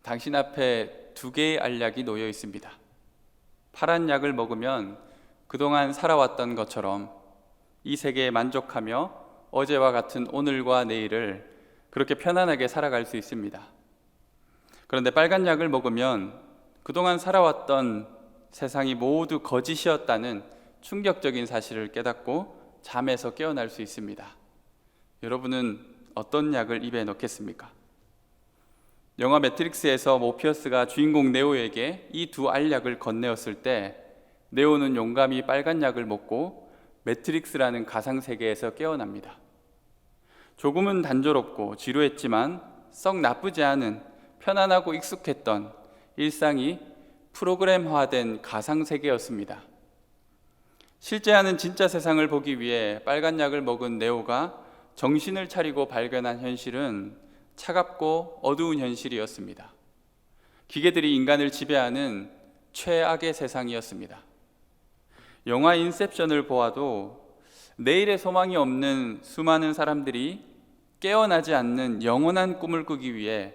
당신 앞에 두 개의 알약이 놓여 있습니다. 파란 약을 먹으면 그동안 살아왔던 것처럼 이 세계에 만족하며 어제와 같은 오늘과 내일을 그렇게 편안하게 살아갈 수 있습니다. 그런데 빨간 약을 먹으면 그동안 살아왔던 세상이 모두 거짓이었다는 충격적인 사실을 깨닫고 잠에서 깨어날 수 있습니다. 여러분은 어떤 약을 입에 넣겠습니까? 영화 매트릭스에서 모피어스가 주인공 네오에게 이 두 알약을 건네었을 때 네오는 용감히 빨간 약을 먹고 매트릭스라는 가상세계에서 깨어납니다. 조금은 단조롭고 지루했지만 썩 나쁘지 않은 편안하고 익숙했던 일상이 프로그램화된 가상세계였습니다. 실제와는 진짜 세상을 보기 위해 빨간 약을 먹은 네오가 정신을 차리고 발견한 현실은 차갑고 어두운 현실이었습니다. 기계들이 인간을 지배하는 최악의 세상이었습니다. 영화 인셉션을 보아도 내일의 소망이 없는 수많은 사람들이 깨어나지 않는 영원한 꿈을 꾸기 위해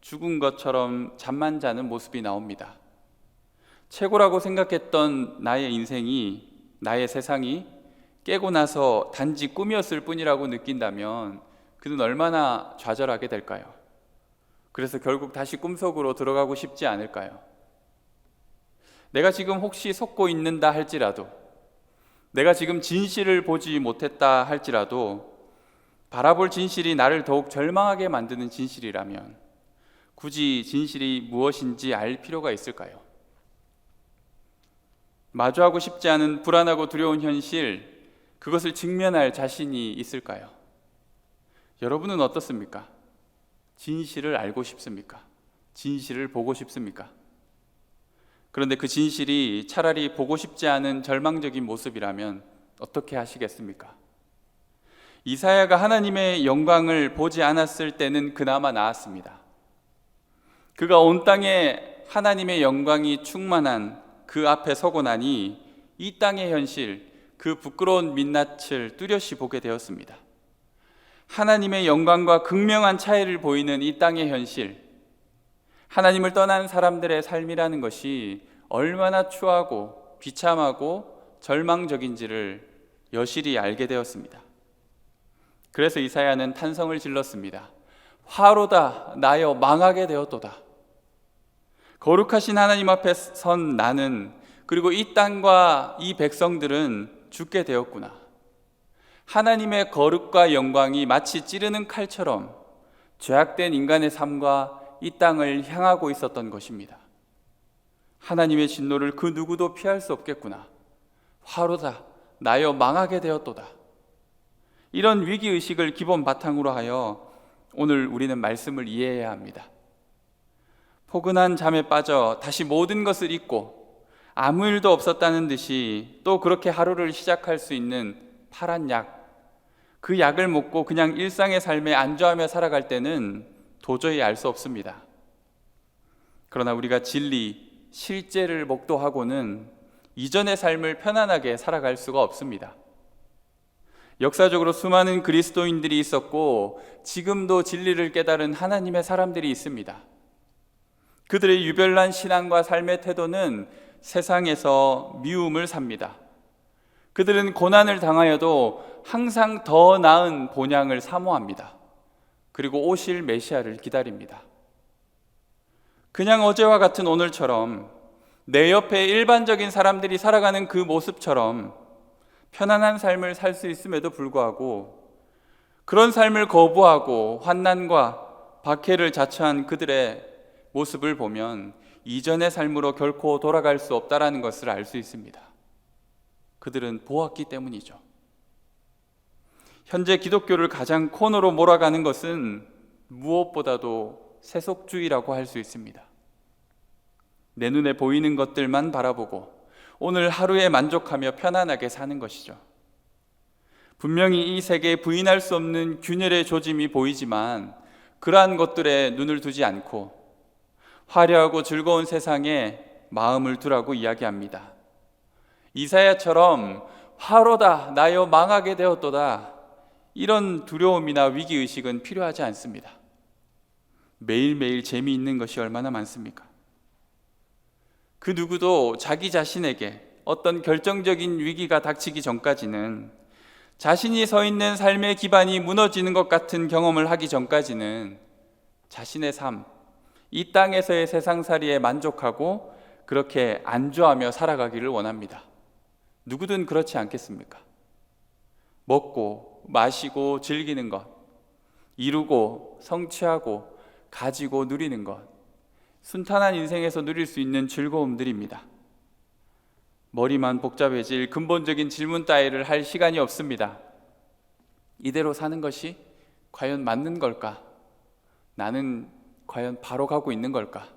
죽은 것처럼 잠만 자는 모습이 나옵니다. 최고라고 생각했던 나의 인생이, 나의 세상이 깨고 나서 단지 꿈이었을 뿐이라고 느낀다면 그는 얼마나 좌절하게 될까요? 그래서 결국 다시 꿈속으로 들어가고 싶지 않을까요? 내가 지금 혹시 속고 있는다 할지라도, 내가 지금 진실을 보지 못했다 할지라도 바라볼 진실이 나를 더욱 절망하게 만드는 진실이라면 굳이 진실이 무엇인지 알 필요가 있을까요? 마주하고 싶지 않은 불안하고 두려운 현실, 그것을 직면할 자신이 있을까요? 여러분은 어떻습니까? 진실을 알고 싶습니까? 진실을 보고 싶습니까? 그런데 그 진실이 차라리 보고 싶지 않은 절망적인 모습이라면 어떻게 하시겠습니까? 이사야가 하나님의 영광을 보지 않았을 때는 그나마 나았습니다. 그가 온 땅에 하나님의 영광이 충만한 그 앞에 서고 나니 이 땅의 현실, 그 부끄러운 민낯을 뚜렷이 보게 되었습니다. 하나님의 영광과 극명한 차이를 보이는 이 땅의 현실, 하나님을 떠난 사람들의 삶이라는 것이 얼마나 추하고 비참하고 절망적인지를 여실히 알게 되었습니다. 그래서 이사야는 탄성을 질렀습니다. 화로다 나여 망하게 되었도다. 거룩하신 하나님 앞에 선 나는, 그리고 이 땅과 이 백성들은 죽게 되었구나. 하나님의 거룩과 영광이 마치 찌르는 칼처럼 죄악된 인간의 삶과 이 땅을 향하고 있었던 것입니다. 하나님의 진노를 그 누구도 피할 수 없겠구나. 화로다 나여 망하게 되었도다. 이런 위기의식을 기본 바탕으로 하여 오늘 우리는 말씀을 이해해야 합니다. 포근한 잠에 빠져 다시 모든 것을 잊고 아무 일도 없었다는 듯이 또 그렇게 하루를 시작할 수 있는 파란 약, 그 약을 먹고 그냥 일상의 삶에 안주하며 살아갈 때는 도저히 알 수 없습니다. 그러나 우리가 진리, 실제를 목도하고는 이전의 삶을 편안하게 살아갈 수가 없습니다. 역사적으로 수많은 그리스도인들이 있었고 지금도 진리를 깨달은 하나님의 사람들이 있습니다. 그들의 유별난 신앙과 삶의 태도는 세상에서 미움을 삽니다. 그들은 고난을 당하여도 항상 더 나은 본향을 사모합니다. 그리고 오실 메시아를 기다립니다. 그냥 어제와 같은 오늘처럼 내 옆에 일반적인 사람들이 살아가는 그 모습처럼 편안한 삶을 살 수 있음에도 불구하고 그런 삶을 거부하고 환난과 박해를 자처한 그들의 모습을 보면 이전의 삶으로 결코 돌아갈 수 없다는 것을 알 수 있습니다. 그들은 보았기 때문이죠. 현재 기독교를 가장 코너로 몰아가는 것은 무엇보다도 세속주의라고 할 수 있습니다. 내 눈에 보이는 것들만 바라보고 오늘 하루에 만족하며 편안하게 사는 것이죠. 분명히 이 세계에 부인할 수 없는 균열의 조짐이 보이지만 그러한 것들에 눈을 두지 않고 화려하고 즐거운 세상에 마음을 두라고 이야기합니다. 이사야처럼 화로다 나여 망하게 되었도다, 이런 두려움이나 위기의식은 필요하지 않습니다. 매일매일 재미있는 것이 얼마나 많습니까? 그 누구도 자기 자신에게 어떤 결정적인 위기가 닥치기 전까지는, 자신이 서 있는 삶의 기반이 무너지는 것 같은 경험을 하기 전까지는 자신의 삶, 이 땅에서의 세상살이에 만족하고 그렇게 안주하며 살아가기를 원합니다. 누구든 그렇지 않겠습니까? 먹고 마시고 즐기는 것, 이루고 성취하고 가지고 누리는 것, 순탄한 인생에서 누릴 수 있는 즐거움들입니다. 머리만 복잡해질 근본적인 질문 따위를 할 시간이 없습니다. 이대로 사는 것이 과연 맞는 걸까? 나는 과연 바로 가고 있는 걸까?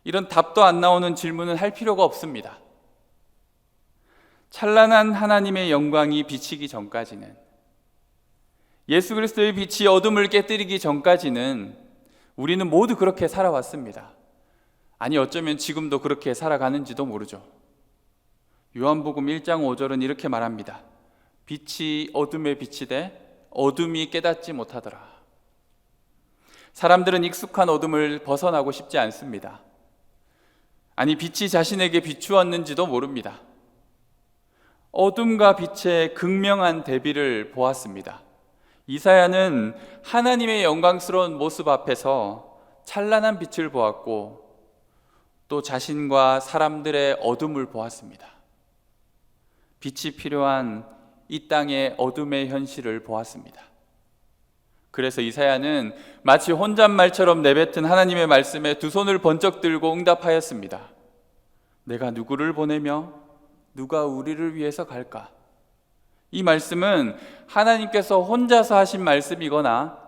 이런 답도 안 나오는 질문은 할 필요가 없습니다. 찬란한 하나님의 영광이 비치기 전까지는, 예수 그리스도의 빛이 어둠을 깨뜨리기 전까지는 우리는 모두 그렇게 살아왔습니다. 아니, 어쩌면 지금도 그렇게 살아가는지도 모르죠. 요한복음 1장 5절은 이렇게 말합니다. 빛이 어둠에 비치되 어둠이 깨닫지 못하더라. 사람들은 익숙한 어둠을 벗어나고 싶지 않습니다. 아니, 빛이 자신에게 비추었는지도 모릅니다. 어둠과 빛의 극명한 대비를 보았습니다. 이사야는 하나님의 영광스러운 모습 앞에서 찬란한 빛을 보았고, 또 자신과 사람들의 어둠을 보았습니다. 빛이 필요한 이 땅의 어둠의 현실을 보았습니다. 그래서 이사야는 마치 혼잣말처럼 내뱉은 하나님의 말씀에 두 손을 번쩍 들고 응답하였습니다. 내가 누구를 보내며 누가 우리를 위해서 갈까? 이 말씀은 하나님께서 혼자서 하신 말씀이거나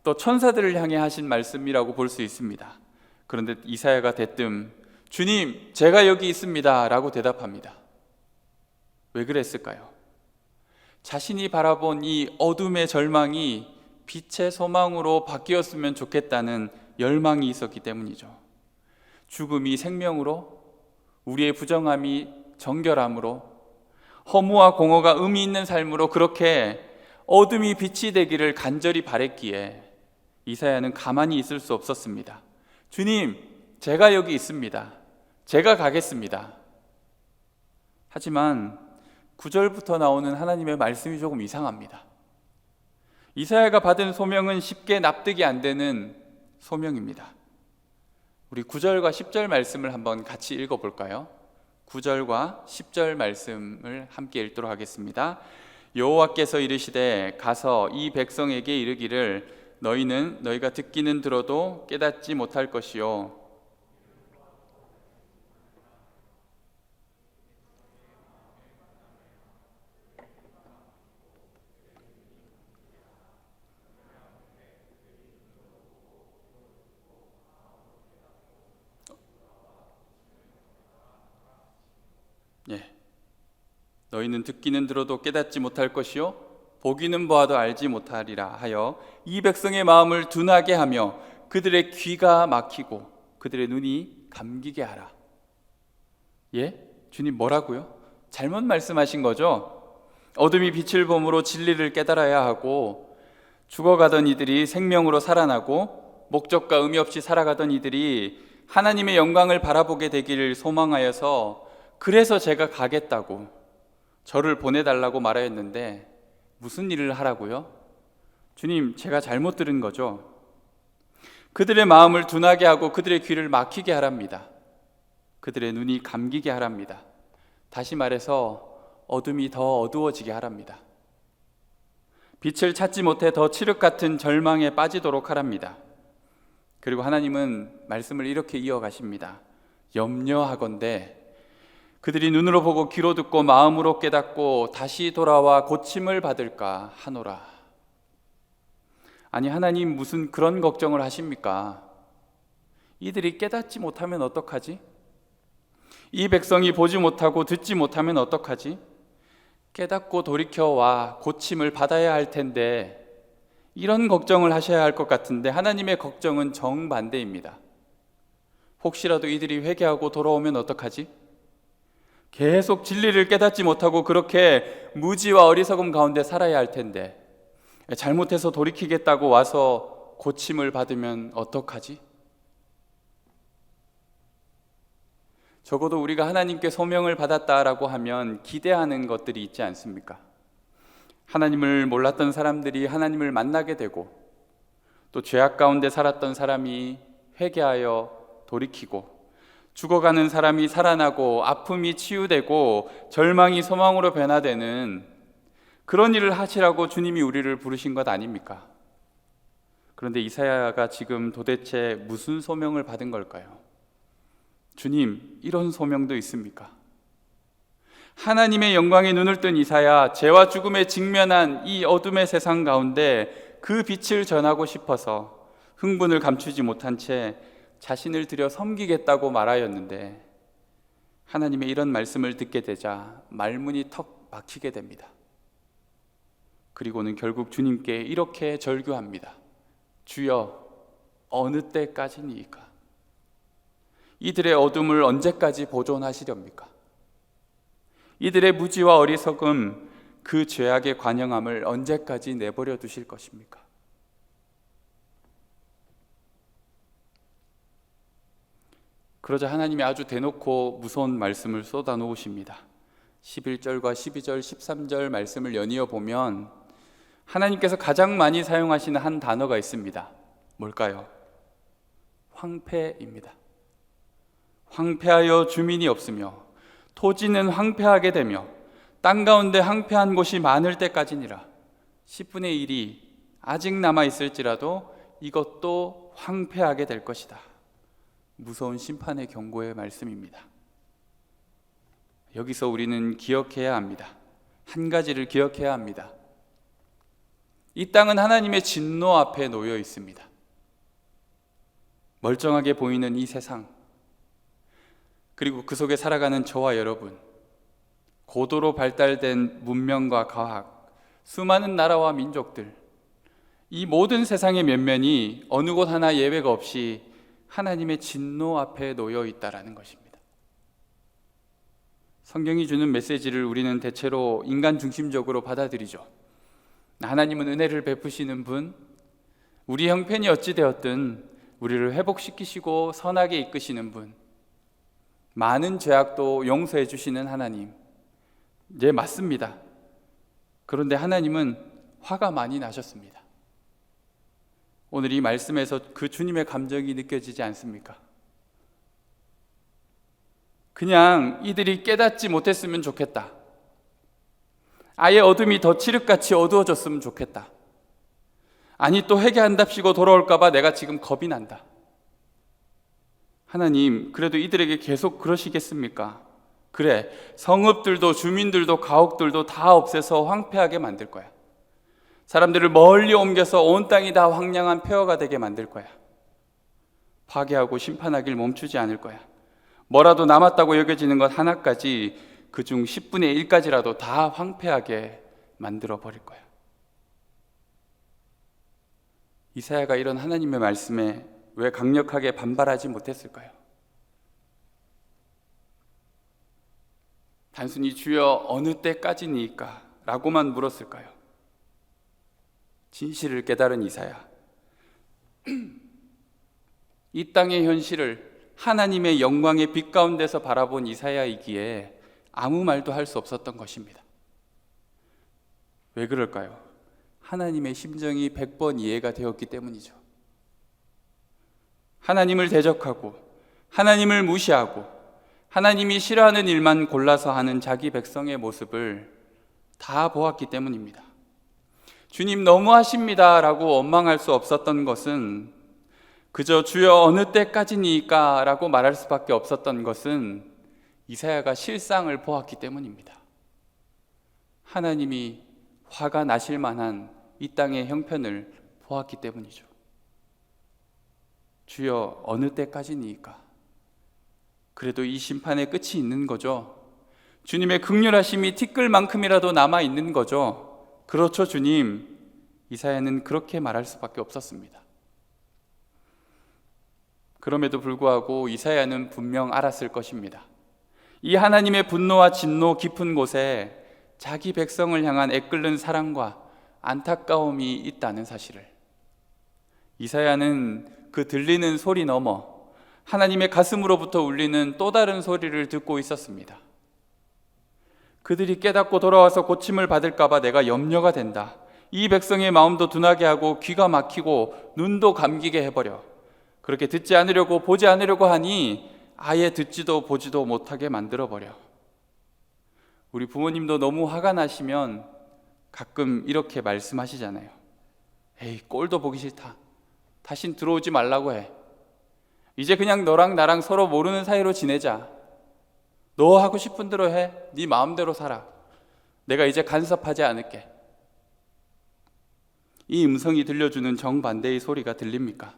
또 천사들을 향해 하신 말씀이라고 볼 수 있습니다. 그런데 이사야가 대뜸 주님, 제가 여기 있습니다 라고 대답합니다. 왜 그랬을까요? 자신이 바라본 이 어둠의 절망이 빛의 소망으로 바뀌었으면 좋겠다는 열망이 있었기 때문이죠. 죽음이 생명으로, 우리의 부정함이 정결함으로, 허무와 공허가 의미 있는 삶으로 그렇게 어둠이 빛이 되기를 간절히 바랬기에 이사야는 가만히 있을 수 없었습니다. 주님, 제가 여기 있습니다. 제가 가겠습니다. 하지만 9절부터 나오는 하나님의 말씀이 조금 이상합니다. 이사야가 받은 소명은 쉽게 납득이 안 되는 소명입니다. 우리 9절과 10절 말씀을 한번 같이 읽어볼까요? 9절과 10절 말씀을 함께 읽도록 하겠습니다. 여호와께서 이르시되 가서 이 백성에게 이르기를 너희는 너희가 듣기는 들어도 깨닫지 못할 것이요 너희는 듣기는 들어도 깨닫지 못할 것이요 보기는 보아도 알지 못하리라 하여 이 백성의 마음을 둔하게 하며 그들의 귀가 막히고 그들의 눈이 감기게 하라. 주님 뭐라고요? 잘못 말씀하신 거죠? 어둠이 빛을 봄으로 진리를 깨달아야 하고, 죽어가던 이들이 생명으로 살아나고 목적과 의미 없이 살아가던 이들이 하나님의 영광을 바라보게 되기를 소망하여서, 그래서 제가 가겠다고 저를 보내달라고 말하였는데 무슨 일을 하라고요? 주님, 제가 잘못 들은 거죠? 그들의 마음을 둔하게 하고 그들의 귀를 막히게 하랍니다. 그들의 눈이 감기게 하랍니다. 다시 말해서 어둠이 더 어두워지게 하랍니다. 빛을 찾지 못해 더 칠흑 같은 절망에 빠지도록 하랍니다. 그리고 하나님은 말씀을 이렇게 이어가십니다. 염려하건대 그들이 눈으로 보고 귀로 듣고 마음으로 깨닫고 다시 돌아와 고침을 받을까 하노라. 아니, 하나님 무슨 그런 걱정을 하십니까? 이들이 깨닫지 못하면 어떡하지? 이 백성이 보지 못하고 듣지 못하면 어떡하지? 깨닫고 돌이켜와 고침을 받아야 할 텐데, 이런 걱정을 하셔야 할 것 같은데 하나님의 걱정은 정반대입니다. 혹시라도 이들이 회개하고 돌아오면 어떡하지? 계속 진리를 깨닫지 못하고 그렇게 무지와 어리석음 가운데 살아야 할 텐데, 잘못해서 돌이키겠다고 와서 고침을 받으면 어떡하지? 적어도 우리가 하나님께 소명을 받았다라고 하면 기대하는 것들이 있지 않습니까? 하나님을 몰랐던 사람들이 하나님을 만나게 되고, 또 죄악 가운데 살았던 사람이 회개하여 돌이키고, 죽어가는 사람이 살아나고, 아픔이 치유되고, 절망이 소망으로 변화되는 그런 일을 하시라고 주님이 우리를 부르신 것 아닙니까? 그런데 이사야가 지금 도대체 무슨 소명을 받은 걸까요? 주님, 이런 소명도 있습니까? 하나님의 영광에 눈을 뜬 이사야, 죄와 죽음에 직면한 이 어둠의 세상 가운데 그 빛을 전하고 싶어서 흥분을 감추지 못한 채 자신을 들여 섬기겠다고 말하였는데, 하나님의 이런 말씀을 듣게 되자 말문이 턱 막히게 됩니다. 그리고는 결국 주님께 이렇게 절규합니다. 주여, 어느 때까지니이까? 이들의 어둠을 언제까지 보존하시렵니까? 이들의 무지와 어리석음, 그 죄악의 관영함을 언제까지 내버려 두실 것입니까? 그러자 하나님이 아주 대놓고 무서운 말씀을 쏟아 놓으십니다. 11절과 12절, 13절 말씀을 연이어 보면 하나님께서 가장 많이 사용하시는 한 단어가 있습니다. 뭘까요? 황폐입니다. 황폐하여 주민이 없으며 토지는 황폐하게 되며 땅 가운데 황폐한 곳이 많을 때까지니라. 10분의 1이 아직 남아있을지라도 이것도 황폐하게 될 것이다. 무서운 심판의 경고의 말씀입니다. 여기서 우리는 기억해야 합니다. 한 가지를 기억해야 합니다. 이 땅은 하나님의 진노 앞에 놓여 있습니다. 멀쩡하게 보이는 이 세상, 그리고 그 속에 살아가는 저와 여러분, 고도로 발달된 문명과 과학, 수많은 나라와 민족들, 이 모든 세상의 면면이 어느 곳 하나 예외가 없이 하나님의 진노 앞에 놓여 있다라는 것입니다. 성경이 주는 메시지를 우리는 대체로 인간 중심적으로 받아들이죠. 하나님은 은혜를 베푸시는 분, 우리 형편이 어찌 되었든 우리를 회복시키시고 선하게 이끄시는 분, 많은 죄악도 용서해 주시는 하나님. 네, 맞습니다. 그런데 하나님은 화가 많이 나셨습니다. 오늘 이 말씀에서 그 주님의 감정이 느껴지지 않습니까? 그냥 이들이 깨닫지 못했으면 좋겠다. 아예 어둠이 더 칠흑같이 어두워졌으면 좋겠다. 아니, 또 회개한답시고 돌아올까봐 내가 지금 겁이 난다. 하나님, 그래도 이들에게 계속 그러시겠습니까? 그래, 성읍들도 주민들도 가옥들도 다 없애서 황폐하게 만들 거야. 사람들을 멀리 옮겨서 온 땅이 다 황량한 폐허가 되게 만들 거야. 파괴하고 심판하길 멈추지 않을 거야. 뭐라도 남았다고 여겨지는 것 하나까지, 그중 10분의 1까지라도 다 황폐하게 만들어 버릴 거야. 이사야가 이런 하나님의 말씀에 왜 강력하게 반발하지 못했을까요? 단순히 주여 어느 때까지니까? 라고만 물었을까요? 진실을 깨달은 이사야, 이 땅의 현실을 하나님의 영광의 빛 가운데서 바라본 이사야이기에 아무 말도 할 수 없었던 것입니다. 왜 그럴까요? 하나님의 심정이 100번 이해가 되었기 때문이죠. 하나님을 대적하고 하나님을 무시하고 하나님이 싫어하는 일만 골라서 하는 자기 백성의 모습을 다 보았기 때문입니다. 주님 너무하십니다 라고 원망할 수 없었던 것은, 그저 주여 어느 때까지니까 라고 말할 수밖에 없었던 것은 이사야가 실상을 보았기 때문입니다. 하나님이 화가 나실 만한 이 땅의 형편을 보았기 때문이죠. 주여 어느 때까지니까? 그래도 이 심판의 끝이 있는 거죠. 주님의 긍휼하심이 티끌만큼이라도 남아 있는 거죠. 그렇죠, 주님. 이사야는 그렇게 말할 수밖에 없었습니다. 그럼에도 불구하고 이사야는 분명 알았을 것입니다. 이 하나님의 분노와 진노 깊은 곳에 자기 백성을 향한 애끓는 사랑과 안타까움이 있다는 사실을. 이사야는 그 들리는 소리 넘어 하나님의 가슴으로부터 울리는 또 다른 소리를 듣고 있었습니다. 그들이 깨닫고 돌아와서 고침을 받을까 봐 내가 염려가 된다. 이 백성의 마음도 둔하게 하고 귀가 막히고 눈도 감기게 해버려. 그렇게 듣지 않으려고 보지 않으려고 하니 아예 듣지도 보지도 못하게 만들어버려. 우리 부모님도 너무 화가 나시면 가끔 이렇게 말씀하시잖아요. 에이, 꼴도 보기 싫다. 다신 들어오지 말라고 해. 이제 그냥 너랑 나랑 서로 모르는 사이로 지내자. 너 하고 싶은 대로 해. 네 마음대로 살아. 내가 이제 간섭하지 않을게. 이 음성이 들려주는 정반대의 소리가 들립니까?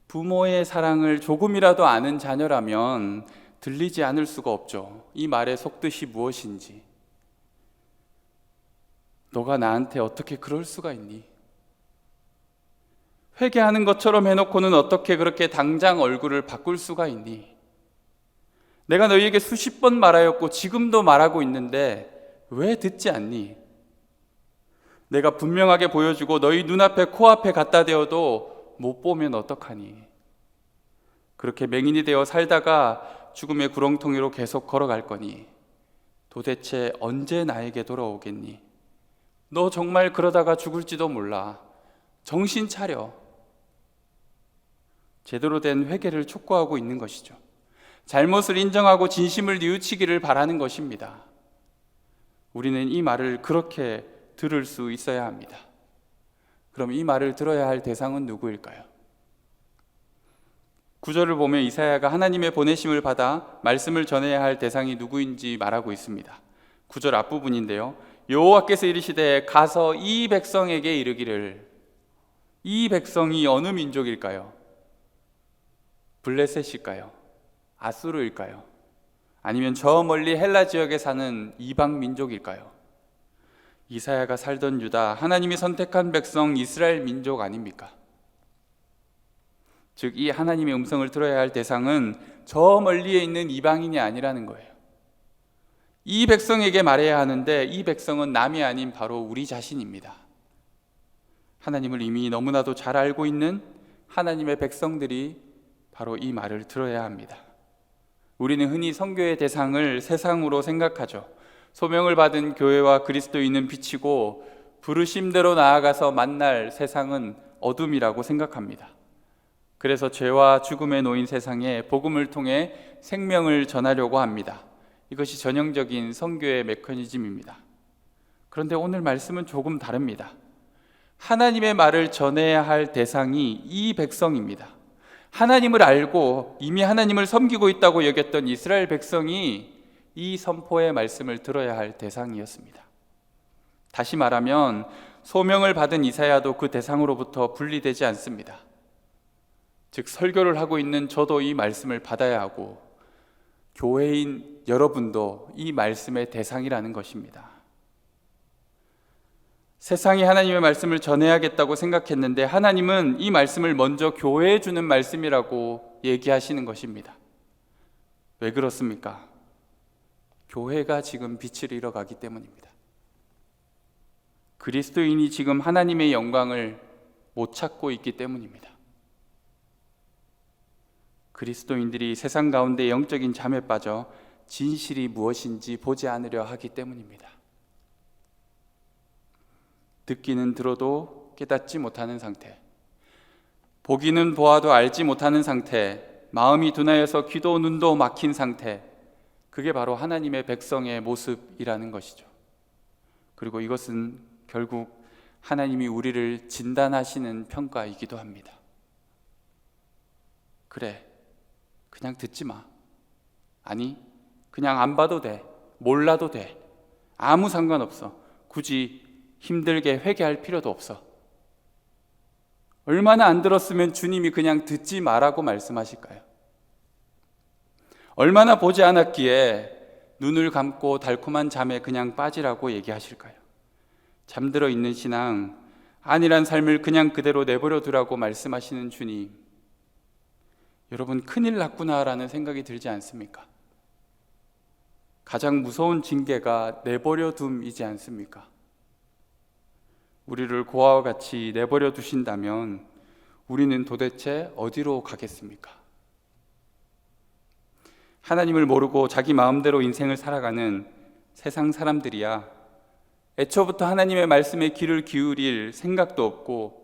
부모의 사랑을 조금이라도 아는 자녀라면 들리지 않을 수가 없죠. 이 말의 속뜻이 무엇인지. 너가 나한테 어떻게 그럴 수가 있니? 회개하는 것처럼 해놓고는 어떻게 그렇게 당장 얼굴을 바꿀 수가 있니? 내가 너희에게 수십 번 말하였고 지금도 말하고 있는데 왜 듣지 않니? 내가 분명하게 보여주고 너희 눈앞에 코앞에 갖다 대어도 못 보면 어떡하니? 그렇게 맹인이 되어 살다가 죽음의 구렁텅이로 계속 걸어갈 거니 도대체 언제 나에게 돌아오겠니? 너 정말 그러다가 죽을지도 몰라. 정신 차려. 제대로 된 회개를 촉구하고 있는 것이죠. 잘못을 인정하고 진심을 뉘우치기를 바라는 것입니다. 우리는 이 말을 그렇게 들을 수 있어야 합니다. 그럼 이 말을 들어야 할 대상은 누구일까요? 9절을 보면 이사야가 하나님의 보내심을 받아 말씀을 전해야 할 대상이 누구인지 말하고 있습니다. 9절 앞부분인데요. 여호와께서 이르시되 가서 이 백성에게 이르기를. 이 백성이 어느 민족일까요? 블레셋일까요? 아수르일까요? 아니면 저 멀리 헬라 지역에 사는 이방 민족일까요? 이사야가 살던 유다, 하나님이 선택한 백성 이스라엘 민족 아닙니까? 즉 이 하나님의 음성을 들어야 할 대상은 저 멀리에 있는 이방인이 아니라는 거예요. 이 백성에게 말해야 하는데 이 백성은 남이 아닌 바로 우리 자신입니다. 하나님을 이미 너무나도 잘 알고 있는 하나님의 백성들이 바로 이 말을 들어야 합니다. 우리는 흔히 선교의 대상을 세상으로 생각하죠. 소명을 받은 교회와 그리스도인은 빛이고 부르심대로 나아가서 만날 세상은 어둠이라고 생각합니다. 그래서 죄와 죽음에 놓인 세상에 복음을 통해 생명을 전하려고 합니다. 이것이 전형적인 선교의 메커니즘입니다. 그런데 오늘 말씀은 조금 다릅니다. 하나님의 말을 전해야 할 대상이 이 백성입니다. 하나님을 알고 이미 하나님을 섬기고 있다고 여겼던 이스라엘 백성이 이 선포의 말씀을 들어야 할 대상이었습니다. 다시 말하면 소명을 받은 이사야도 그 대상으로부터 분리되지 않습니다. 즉 설교를 하고 있는 저도 이 말씀을 받아야 하고 교회인 여러분도 이 말씀의 대상이라는 것입니다. 세상이 하나님의 말씀을 전해야겠다고 생각했는데 하나님은 이 말씀을 먼저 교회에 주는 말씀이라고 얘기하시는 것입니다. 왜 그렇습니까? 교회가 지금 빛을 잃어가기 때문입니다. 그리스도인이 지금 하나님의 영광을 못 찾고 있기 때문입니다. 그리스도인들이 세상 가운데 영적인 잠에 빠져 진실이 무엇인지 보지 않으려 하기 때문입니다. 듣기는 들어도 깨닫지 못하는 상태, 보기는 보아도 알지 못하는 상태, 마음이 둔하여서 귀도 눈도 막힌 상태, 그게 바로 하나님의 백성의 모습이라는 것이죠. 그리고 이것은 결국 하나님이 우리를 진단하시는 평가이기도 합니다. 그래, 그냥 듣지 마. 아니, 그냥 안 봐도 돼. 몰라도 돼. 아무 상관없어. 굳이 힘들게 회개할 필요도 없어. 얼마나 안 들었으면 주님이 그냥 듣지 마라고 말씀하실까요? 얼마나 보지 않았기에 눈을 감고 달콤한 잠에 그냥 빠지라고 얘기하실까요? 잠들어 있는 신앙, 안일한 삶을 그냥 그대로 내버려 두라고 말씀하시는 주님, 여러분 큰일 났구나라는 생각이 들지 않습니까? 가장 무서운 징계가 내버려 둠이지 않습니까? 우리를 고아와 같이 내버려 두신다면 우리는 도대체 어디로 가겠습니까? 하나님을 모르고 자기 마음대로 인생을 살아가는 세상 사람들이야 애초부터 하나님의 말씀에 귀를 기울일 생각도 없고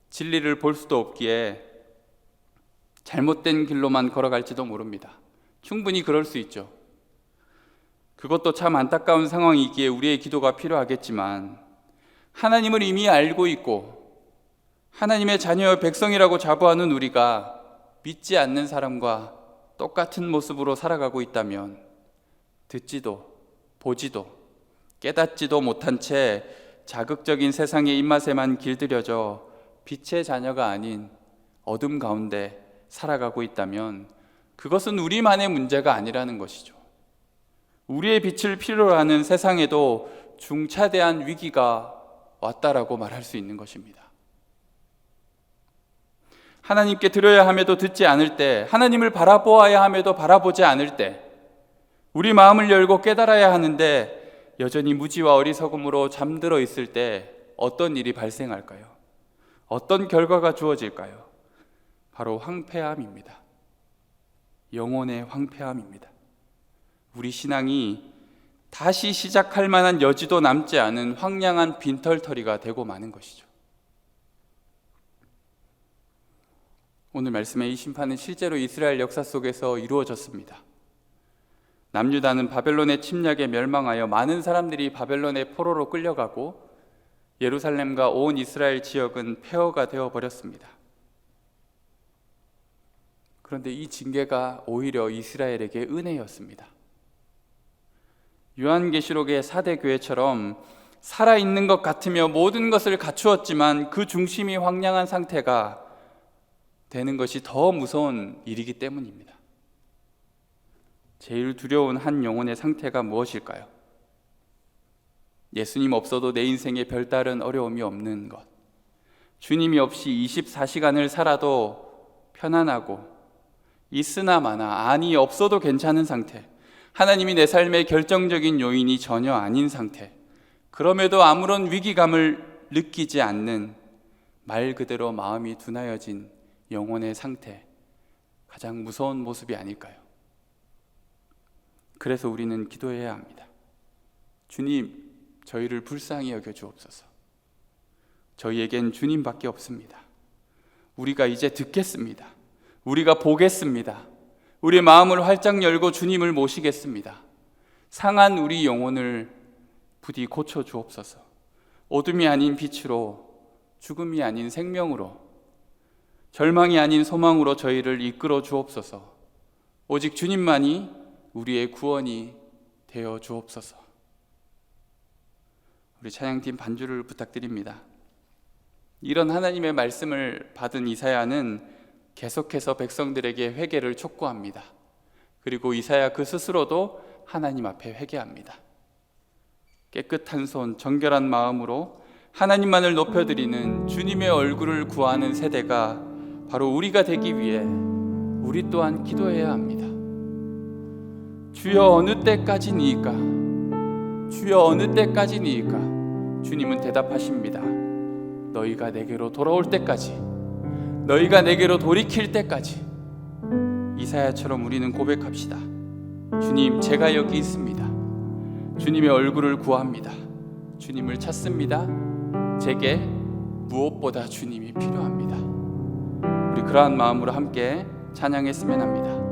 진리를 볼 수도 없기에 잘못된 길로만 걸어갈지도 모릅니다. 충분히 그럴 수 있죠. 그것도 참 안타까운 상황이기에 우리의 기도가 필요하겠지만 하나님을 이미 알고 있고 하나님의 자녀의 백성이라고 자부하는 우리가 믿지 않는 사람과 똑같은 모습으로 살아가고 있다면 듣지도 보지도 깨닫지도 못한 채 자극적인 세상의 입맛에만 길들여져 빛의 자녀가 아닌 어둠 가운데 살아가고 있다면 그것은 우리만의 문제가 아니라는 것이죠. 우리의 빛을 필요로 하는 세상에도 중차대한 위기가 왔다라고 말할 수 있는 것입니다. 하나님께 들어야 함에도 듣지 않을 때, 하나님을 바라보아야 함에도 바라보지 않을 때, 우리 마음을 열고 깨달아야 하는데 여전히 무지와 어리석음으로 잠들어 있을 때 어떤 일이 발생할까요? 어떤 결과가 주어질까요? 바로 황폐함입니다. 영혼의 황폐함입니다. 우리 신앙이 다시 시작할 만한 여지도 남지 않은 황량한 빈털터리가 되고 마는 것이죠. 오늘 말씀의 이 심판은 실제로 이스라엘 역사 속에서 이루어졌습니다. 남유다는 바벨론의 침략에 멸망하여 많은 사람들이 바벨론의 포로로 끌려가고 예루살렘과 온 이스라엘 지역은 폐허가 되어버렸습니다. 그런데 이 징계가 오히려 이스라엘에게 은혜였습니다. 요한계시록의 4대 교회처럼 살아있는 것 같으며 모든 것을 갖추었지만 그 중심이 황량한 상태가 되는 것이 더 무서운 일이기 때문입니다. 제일 두려운 한 영혼의 상태가 무엇일까요? 예수님 없어도 내 인생에 별다른 어려움이 없는 것, 주님이 없이 24시간을 살아도 편안하고 있으나 마나 아니 없어도 괜찮은 상태, 하나님이 내 삶의 결정적인 요인이 전혀 아닌 상태, 그럼에도 아무런 위기감을 느끼지 않는 말 그대로 마음이 둔하여진 영혼의 상태, 가장 무서운 모습이 아닐까요? 그래서 우리는 기도해야 합니다. 주님, 저희를 불쌍히 여겨주옵소서. 저희에겐 주님밖에 없습니다. 우리가 이제 듣겠습니다. 우리가 보겠습니다. 우리 마음을 활짝 열고 주님을 모시겠습니다. 상한 우리 영혼을 부디 고쳐주옵소서. 어둠이 아닌 빛으로, 죽음이 아닌 생명으로, 절망이 아닌 소망으로 저희를 이끌어 주옵소서. 오직 주님만이 우리의 구원이 되어 주옵소서. 우리 찬양팀 반주를 부탁드립니다. 이런 하나님의 말씀을 받은 이사야는 계속해서 백성들에게 회개를 촉구합니다. 그리고 이사야 그 스스로도 하나님 앞에 회개합니다. 깨끗한 손, 정결한 마음으로 하나님만을 높여드리는 주님의 얼굴을 구하는 세대가 바로 우리가 되기 위해 우리 또한 기도해야 합니다. 주여 어느 때까지니이까? 주여 어느 때까지니이까? 주님은 대답하십니다. 너희가 내게로 돌아올 때까지, 너희가 내게로 돌이킬 때까지. 이사야처럼 우리는 고백합시다. 주님, 제가 여기 있습니다. 주님의 얼굴을 구합니다. 주님을 찾습니다. 제게 무엇보다 주님이 필요합니다. 우리 그러한 마음으로 함께 찬양했으면 합니다.